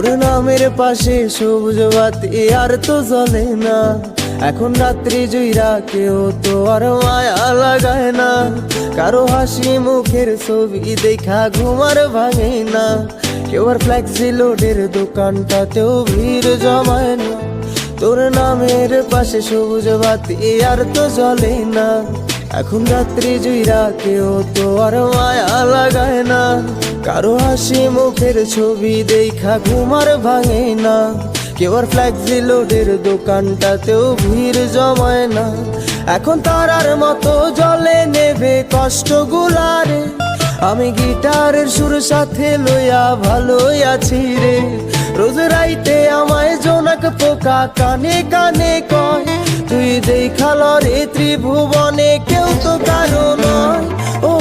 তোর নামের পাশে সবুজ বাতি আর তো জ্বলে না। এখন রাত্রি জুইরা কেউ তো আর মায়া লাগায় না। কারো হাসি মুখের ছবি দেখা ঘুমার ভাঙে না। কেউ আর ফ্লেক্সি লোডের দোকানটাতেও ভিড় জমায় না। তোর নামের পাশে সবুজ বাতি আর তো জ্বলে না। এখন রাত্রি জুইরা কেউ তো আর মায়া লাগায় না। কারো হাসি মুখের ছবি দেখা ঘুমার ভাঙে না। কেউ আর ফ্লেক্সি লোডের দোকানটাতেও ভিড় জমায় না। এখন তারার মতো জলে নেবে কষ্ট গুলারে। আমি গিটারের সুর সাথে লইয়া ভালোই আছি রে। রোজ রাইতে আমায় জোনাক পোকা কানে কানে কয়, তুই দেখাল রে ত্রিভুবনে কেউ তো কারো নয়। ও